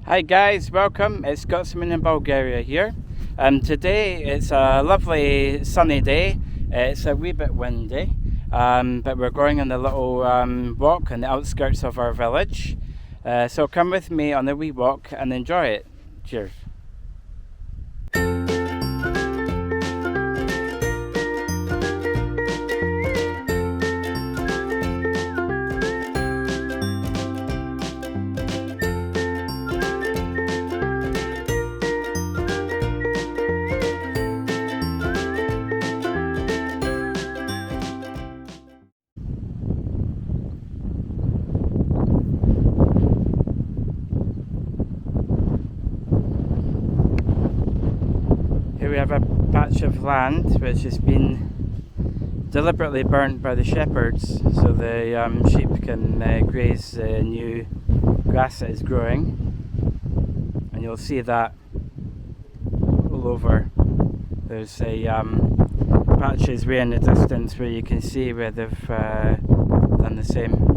Hi guys, welcome. It's ScotsmanInBulgaria here. Today it's a lovely sunny day. It's a wee bit windy, but we're going on a little walk on the outskirts of our village. So come with me on a wee walk and enjoy it. Cheers. Here we have a patch of land which has been deliberately burnt by the shepherds so the sheep can graze the new grass that is growing, and you'll see that all over. There's a patches way in the distance where you can see where they've done the same.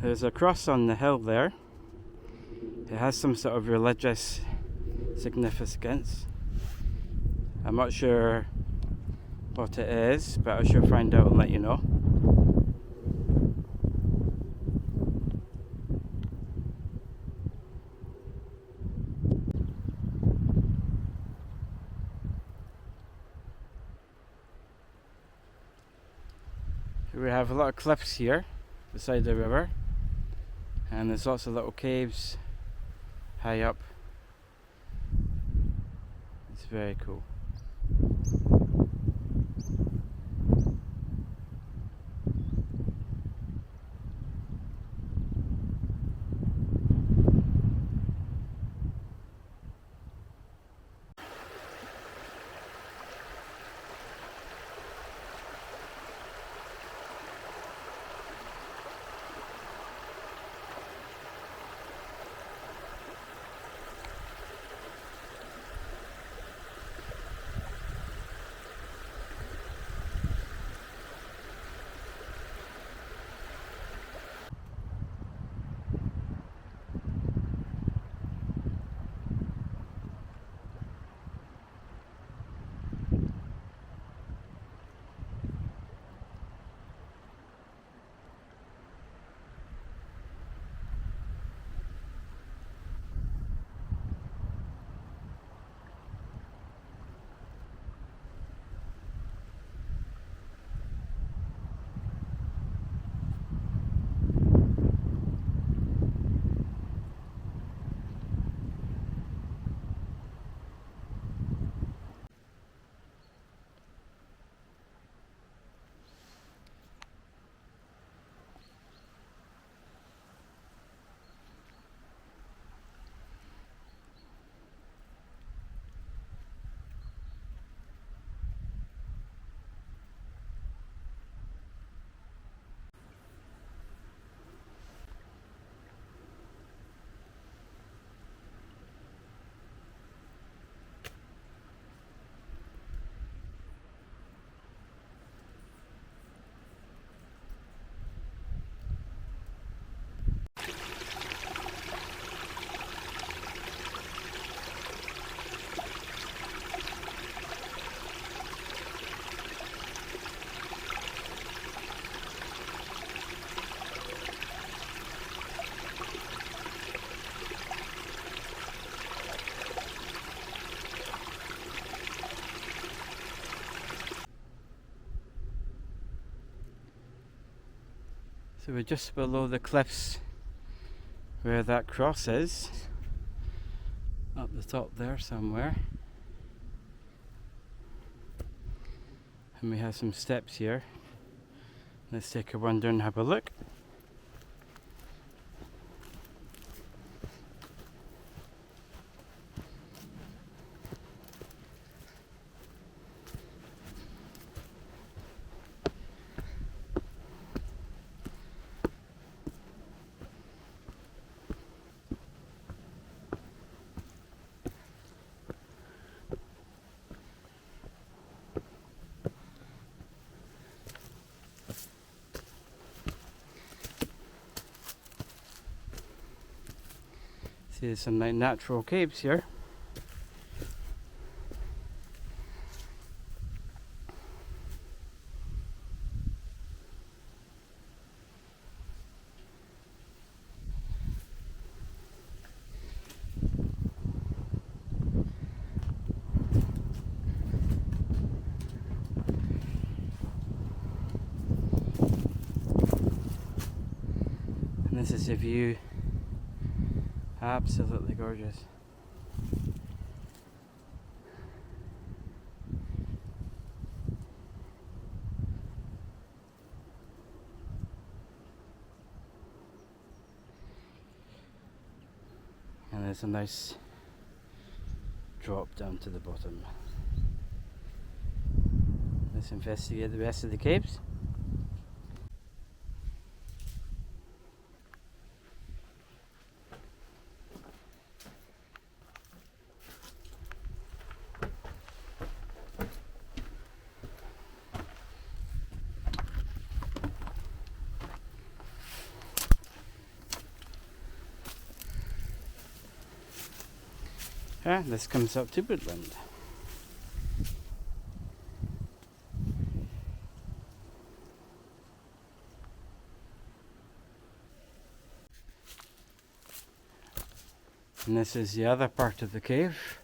There's a cross on the hill there. It has some sort of religious significance. I'm not sure what it is, but I shall find out and let you know. We have a lot of cliffs here beside the river, and there's lots of little caves high up. It's very cool. So we're just below the cliffs where that cross is, up the top there somewhere. And we have some steps here. Let's take a wander and have a look. See, there's some nice natural caves here. And this is the view. Absolutely gorgeous. And there's a nice drop down to the bottom. Let's investigate the rest of the caves. Yeah, this comes up to woodland. And this is the other part of the cave.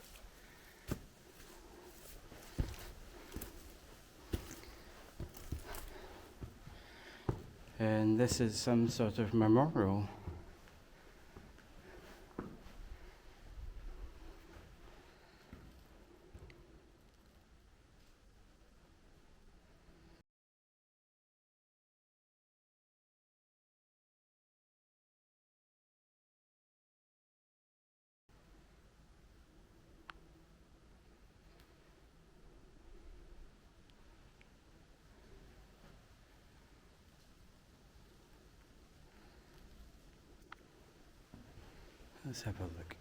And this is some sort of memorial. Let's have a look.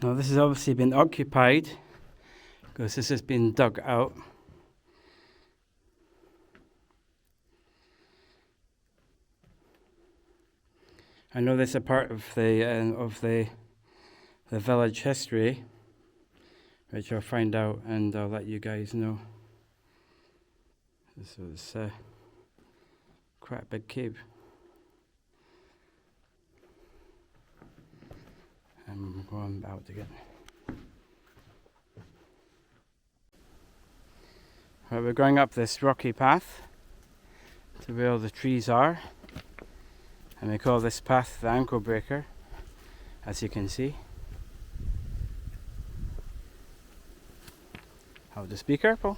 Now this has obviously been occupied because this has been dug out. I know this is a part of the village history, which I'll find out and I'll let you guys know. This was quite a big cave. I'm going out again. Right, we're going up this rocky path to where all the trees are, and we call this path the ankle breaker, as you can see. I'll just be careful.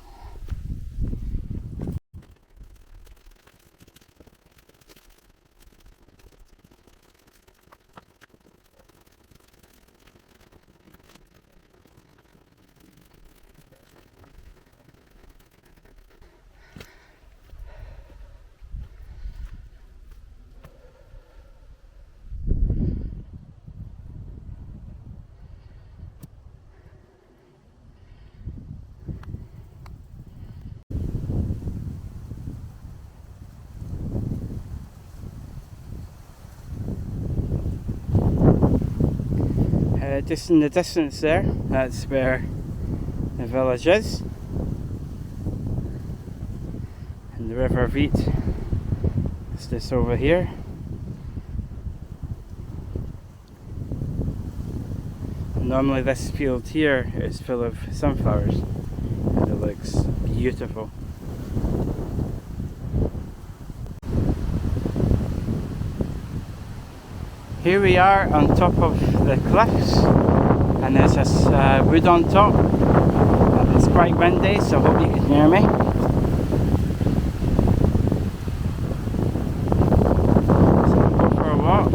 Just in the distance there, that's where the village is. And the River Vit is just over here. Normally this field here is full of sunflowers and it looks beautiful. Here we are on top of the cliffs, and there's this wood on top, and it's quite windy, so I hope you can hear me. So we'll go for a walk.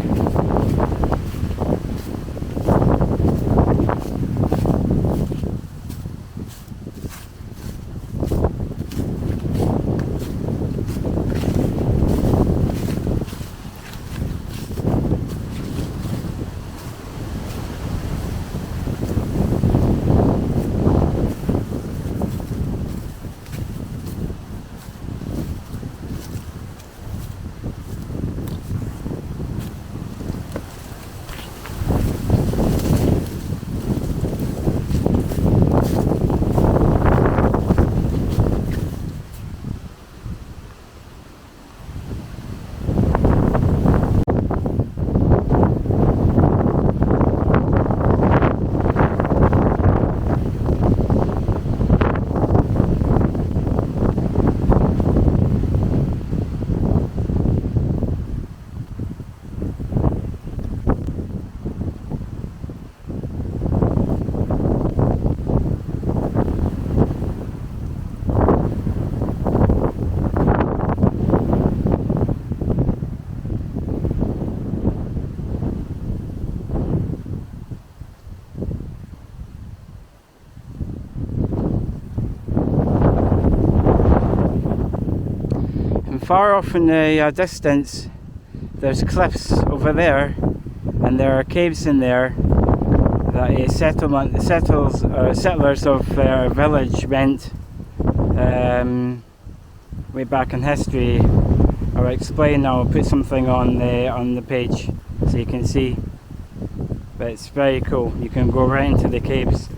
Far off in the distance, there's cliffs over there, and there are caves in there that a settlers of their village went way back in history. I'll explain. I'll put something on the page so you can see. But it's very cool. You can go right into the caves.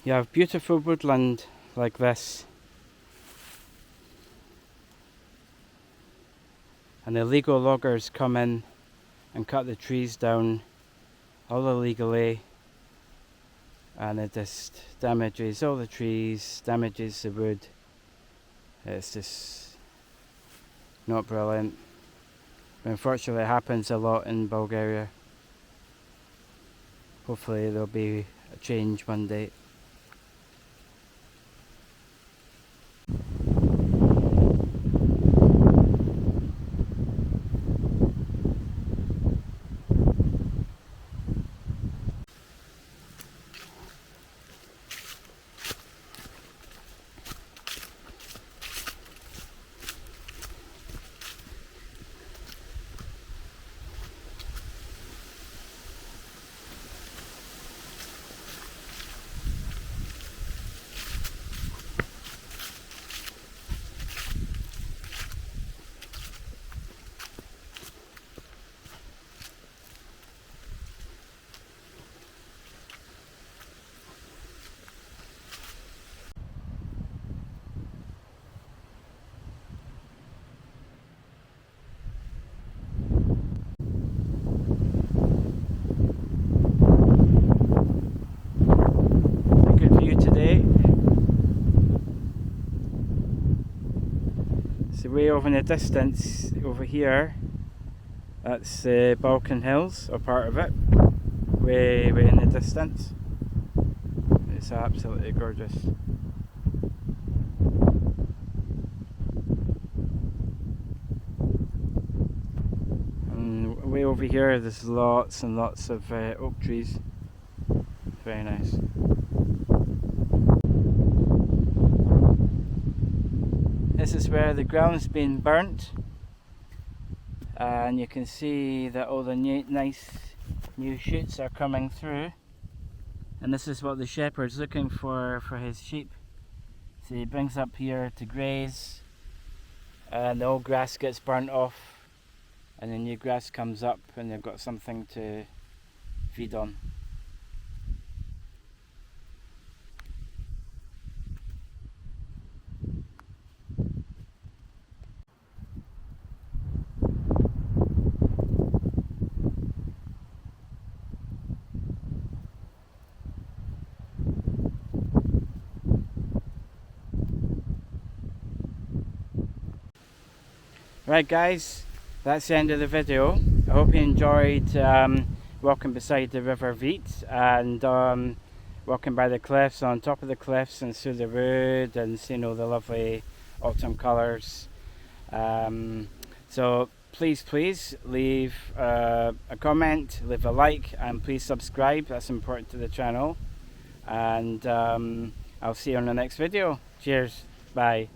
You have beautiful woodland like this, and illegal loggers come in and cut the trees down all illegally, and it just damages all the trees, damages the wood. It's just not brilliant. But unfortunately, it happens a lot in Bulgaria. Hopefully there'll be a change one day. So way over in the distance over here, that's the Balkan Hills, or part of it, way in the distance. It's absolutely gorgeous. And way over here there's lots and lots of oak trees. Very nice. This is where the ground's been burnt, and you can see that all the nice new shoots are coming through, and this is what the shepherd's looking for his sheep. So he brings up here to graze, and the old grass gets burnt off and the new grass comes up, and they've got something to feed on. Right guys, that's the end of the video. I hope you enjoyed walking beside the River Vit and walking by the cliffs, on top of the cliffs and through the wood, and seeing all the lovely autumn colours. So please leave a comment, leave a like, and please subscribe. That's important to the channel. And I'll see you on the next video. Cheers, bye.